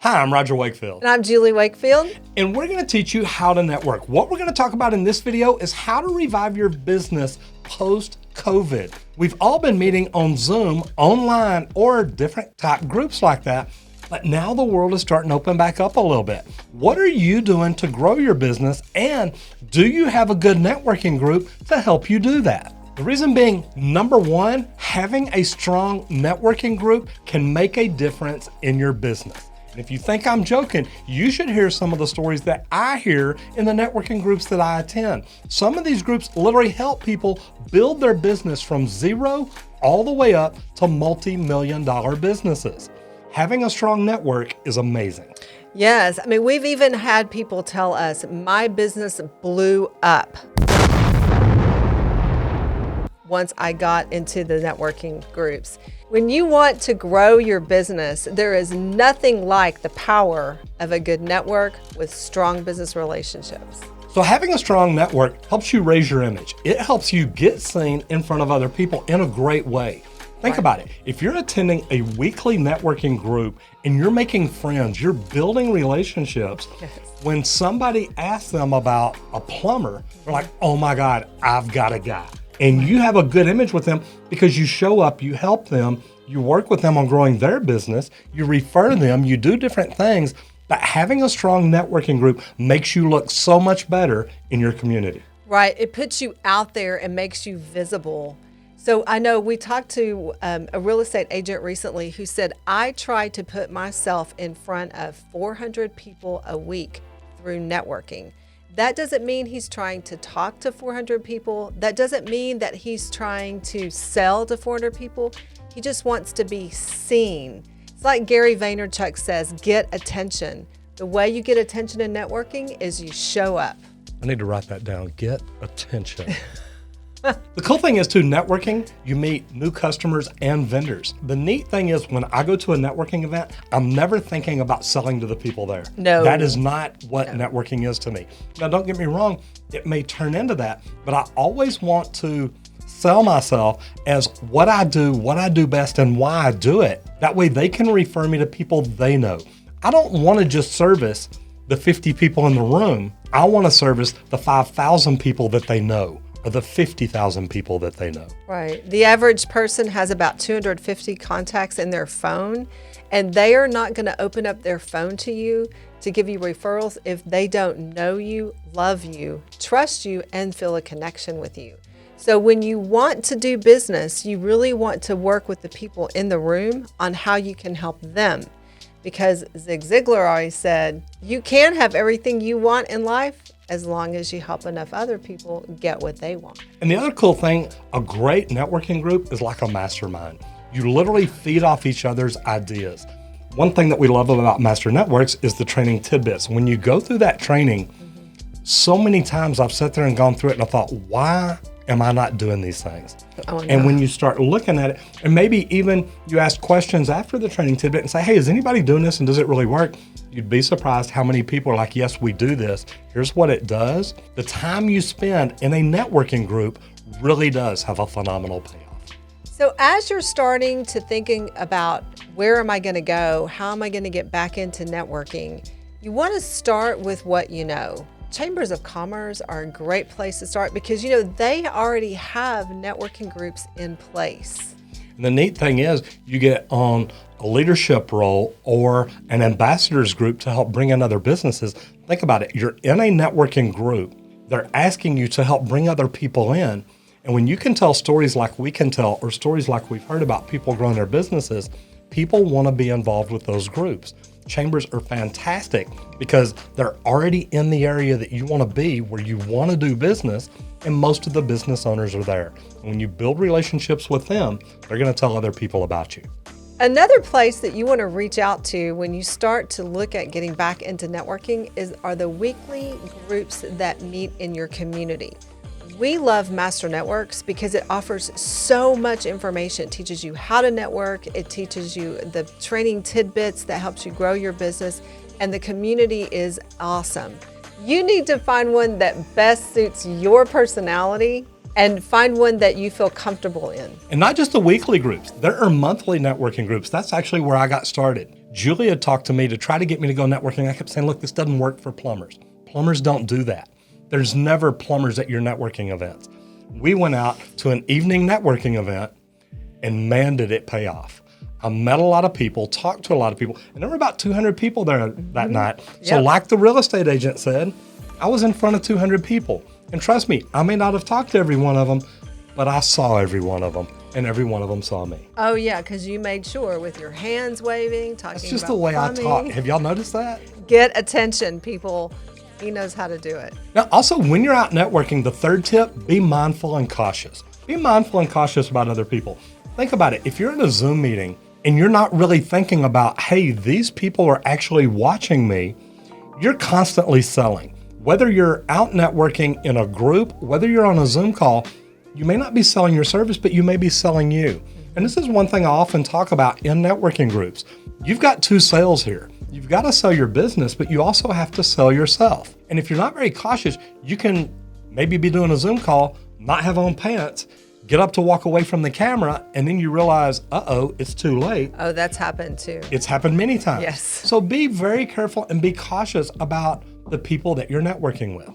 Hi, I'm Roger Wakefield. And I'm Julie Wakefield. And we're going to teach you how to network. What we're going to talk about in this video is how to revive your business post-COVID. We've all been meeting on Zoom, online, or different type groups like that. But now the world is starting to open back up a little bit. What are you doing to grow your business? And do you have a good networking group to help you do that? The reason being, number one, having a strong networking group can make a difference in your business. And if you think I'm joking, you should hear some of the stories that I hear in the networking groups that I attend. Some of these groups literally help people build their business from zero all the way up to multi-million-dollar businesses. Having a strong network is amazing. Yes, I mean, we've even had people tell us, my business blew up once I got into the networking groups. When you want to grow your business, there is nothing like the power of a good network with strong business relationships. So having a strong network helps you raise your image. It helps you get seen in front of other people in a great way. Think about it. If you're attending a weekly networking group and you're making friends, you're building relationships, when somebody asks them about a plumber, they're like, oh my God, I've got a guy. And you have a good image with them because you show up, you help them, you work with them on growing their business, you refer them, you do different things. But having a strong networking group makes you look so much better in your community. Right. It puts you out there and makes you visible. So I know we talked to a real estate agent recently who said, I try to put myself in front of 400 people a week through networking. That doesn't mean he's trying to talk to 400 people. That doesn't mean that he's trying to sell to 400 people. He just wants to be seen. It's like Gary Vaynerchuk says, get attention. The way you get attention in networking is you show up. I need to write that down, get attention. The cool thing is too, networking, you meet new customers and vendors. The neat thing is when I go to a networking event, I'm never thinking about selling to the people there. No. That is not what networking is to me. Now, don't get me wrong, it may turn into that, but I always want to sell myself as what I do best and why I do it. That way they can refer me to people they know. I don't want to just service the 50 people in the room. I want to service the 5,000 people that they know, or the 50,000 people that they know. Right. The average person has about 250 contacts in their phone, and they are not going to open up their phone to you to give you referrals if they don't know you, love you, trust you, and feel a connection with you. So when you want to do business, you really want to work with the people in the room on how you can help them. Because Zig Ziglar always said, you can have everything you want in life as long as you help enough other people get what they want. And the other cool thing, a great networking group is like a mastermind. You literally feed off each other's ideas. One thing that we love about Master Networks is the training tidbits. When you go through that training, so many times I've sat there and gone through it and I thought, why am I not doing these things? Oh, no. And when you start looking at it, and maybe even you ask questions after the training tidbit and say, hey, is anybody doing this and does it really work? You'd be surprised how many people are like, yes, we do this. Here's what it does. The time you spend in a networking group really does have a phenomenal payoff. So as you're starting to thinking about where am I going to go? How am I going to get back into networking? You want to start with what you know. Chambers of Commerce are a great place to start because, they already have networking groups in place. And the neat thing is you get on a leadership role or an ambassadors group to help bring in other businesses. Think about it. You're in a networking group. They're asking you to help bring other people in. And when you can tell stories like we can tell, or stories like we've heard about people growing their businesses, people want to be involved with those groups. Chambers are fantastic because they're already in the area that you want to be, where you want to do business, and most of the business owners are there. And when you build relationships with them, they're going to tell other people about you. Another place that you want to reach out to when you start to look at getting back into networking are the weekly groups that meet in your community. We love Master Networks because it offers so much information. It teaches you how to network. It teaches you the training tidbits that helps you grow your business. And the community is awesome. You need to find one that best suits your personality and find one that you feel comfortable in. And not just the weekly groups. There are monthly networking groups. That's actually where I got started. Julia talked to me to try to get me to go networking. I kept saying, look, this doesn't work for plumbers. Plumbers don't do that. There's never plumbers at your networking events. We went out to an evening networking event, and man, did it pay off. I met a lot of people, talked to a lot of people, and there were about 200 people there that night. So like the real estate agent said, I was in front of 200 people. And trust me, I may not have talked to every one of them, but I saw every one of them, and every one of them saw me. Oh, yeah, because you made sure with your hands waving, talking about That's just the way I talk. Have y'all noticed that? Get attention, people. He knows how to do it. Now, also, when you're out networking, the third tip, be mindful and cautious. Be mindful and cautious about other people. Think about it. If you're in a Zoom meeting and you're not really thinking about, hey, these people are actually watching me, you're constantly selling. Whether you're out networking in a group, whether you're on a Zoom call, you may not be selling your service, but you may be selling you. And this is one thing I often talk about in networking groups. You've got two sales here. You've got to sell your business, but you also have to sell yourself. And if you're not very cautious, you can maybe be doing a Zoom call, not have on pants, get up to walk away from the camera, and then you realize, uh-oh, it's too late. Oh, that's happened too. It's happened many times. Yes. So be very careful and be cautious about the people that you're networking with.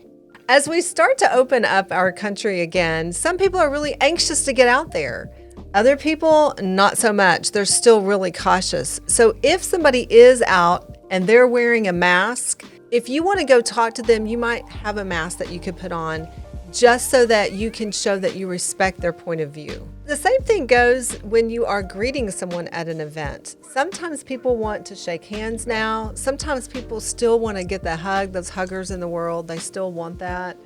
As we start to open up our country again, some people are really anxious to get out there. Other people, not so much. They're still really cautious. So if somebody is out and they're wearing a mask, if you want to go talk to them, you might have a mask that you could put on just so that you can show that you respect their point of view. The same thing goes when you are greeting someone at an event. Sometimes people want to shake hands now. Sometimes people still want to get the hug, those huggers in the world, they still want that.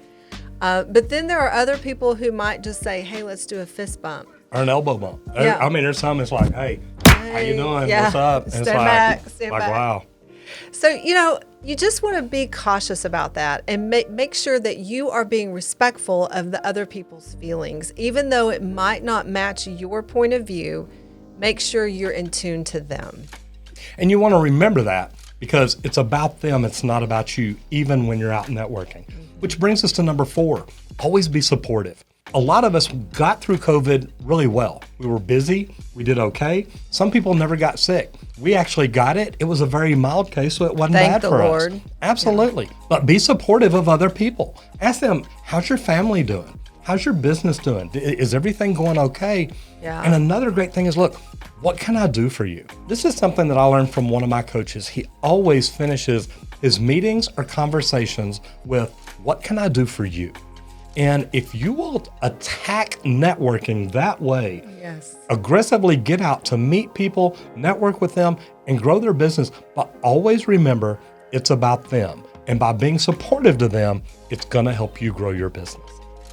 But then there are other people who might just say, hey, let's do a fist bump. Or an elbow bump. Yeah. I mean, there's some it's like, hey, how you doing? Yeah. What's up? And Stand it's back, stand like back. wow. So, you just want to be cautious about that and make sure that you are being respectful of the other people's feelings. Even though it might not match your point of view, make sure you're in tune to them. And you want to remember that because it's about them. It's not about you, even when you're out networking. Which brings us to number 4, always be supportive. A lot of us got through COVID really well. We were busy. We did okay. Some people never got sick. We actually got it. It was a very mild case, so it wasn't Thank bad the for Lord. us. Absolutely. Yeah. But be supportive of other people. Ask them, how's your family doing? How's your business doing? Is everything going okay? Yeah. And another great thing is, look, what can I do for you? This is something that I learned from one of my coaches. He always finishes his meetings or conversations with, what can I do for you? And if you will attack networking that way, Yes. aggressively get out to meet people, network with them, and grow their business, but always remember it's about them. And by being supportive to them, it's going to help you grow your business.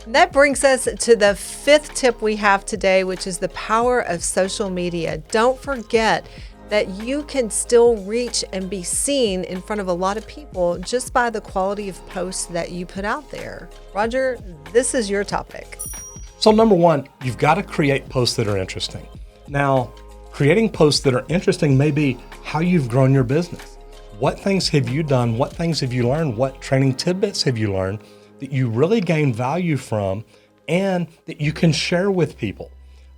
That brings us to the 5th tip we have today, which is the power of social media. Don't forget that you can still reach and be seen in front of a lot of people just by the quality of posts that you put out there. Roger, this is your topic. So number 1, you've got to create posts that are interesting. Now, creating posts that are interesting may be how you've grown your business. What things have you done? What things have you learned? What training tidbits have you learned that you really gain value from and that you can share with people?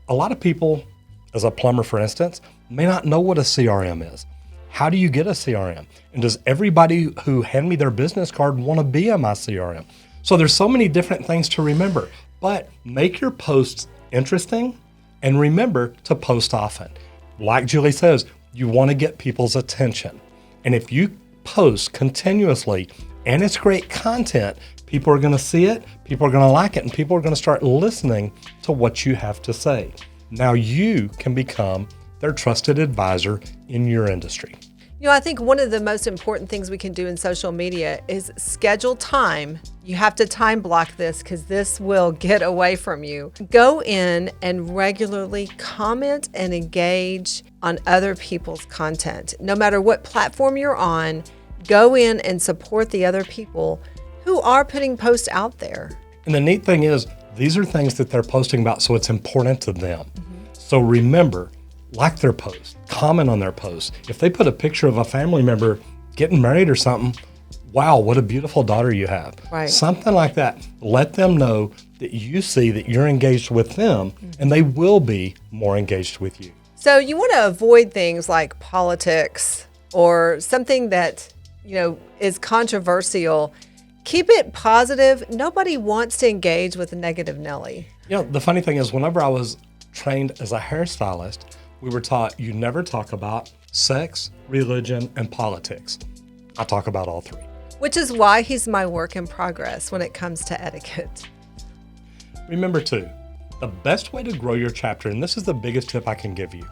A lot of people, as a plumber, for instance, may not know what a CRM is. How do you get a CRM? And does everybody who hand me their business card want to be in my CRM? So there's so many different things to remember, but make your posts interesting and remember to post often. Like Julie says, you want to get people's attention. And if you post continuously and it's great content, people are going to see it, people are going to like it, and people are going to start listening to what you have to say. Now you can become their trusted advisor in your industry. I think one of the most important things we can do in social media is schedule time. You have to time block this because this will get away from you. Go in and regularly comment and engage on other people's content. No matter what platform you're on, go in and support the other people who are putting posts out there. And the neat thing is, these are things that they're posting about, so it's important to them. So remember, like their post, comment on their post. If they put a picture of a family member getting married or something, wow, what a beautiful daughter you have. Right. Something like that. Let them know that you see that you're engaged with them and they will be more engaged with you. So you want to avoid things like politics, or something that, is controversial, keep it positive. Nobody wants to engage with a negative Nelly. The funny thing is, whenever I was trained as a hairstylist, we were taught you never talk about sex, religion, and politics. I talk about all three. Which is why he's my work in progress when it comes to etiquette. Remember too, the best way to grow your chapter, and this is the biggest tip I can give you,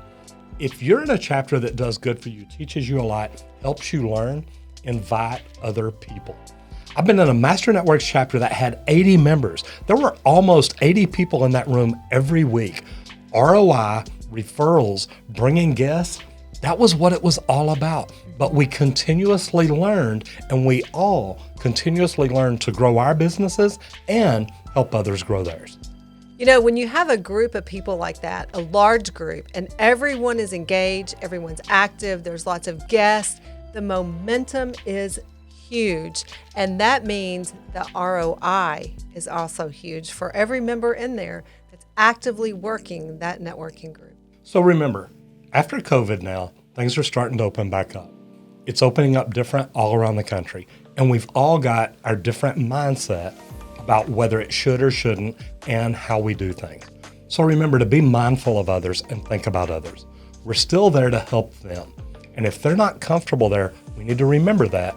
if you're in a chapter that does good for you, teaches you a lot, helps you learn, invite other people. I've been in a Master Networks chapter that had 80 members. There were almost 80 people in that room every week. ROI, referrals, bringing guests, that was what it was all about. But we continuously learned, and we all continuously learn to grow our businesses and help others grow theirs. When you have a group of people like that, a large group, and everyone is engaged, everyone's active, there's lots of guests, the momentum is huge. And that means the ROI is also huge for every member in there that's actively working that networking group. So remember, after COVID now, things are starting to open back up. It's opening up different all around the country. And we've all got our different mindset about whether it should or shouldn't and how we do things. So remember to be mindful of others and think about others. We're still there to help them. And if they're not comfortable there, we need to remember that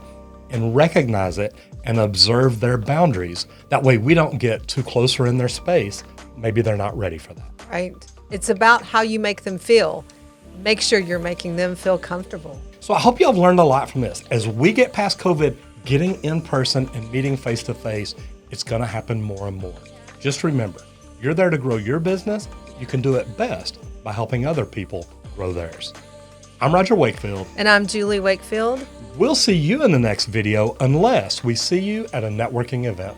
and recognize it and observe their boundaries. That way we don't get too closer in their space. Maybe they're not ready for that. Right. It's about how you make them feel. Make sure you're making them feel comfortable. So I hope you have learned a lot from this. As we get past COVID, getting in person and meeting face to face, it's going to happen more and more. Just remember, you're there to grow your business. You can do it best by helping other people grow theirs. I'm Roger Wakefield. And I'm Julie Wakefield. We'll see you in the next video unless we see you at a networking event.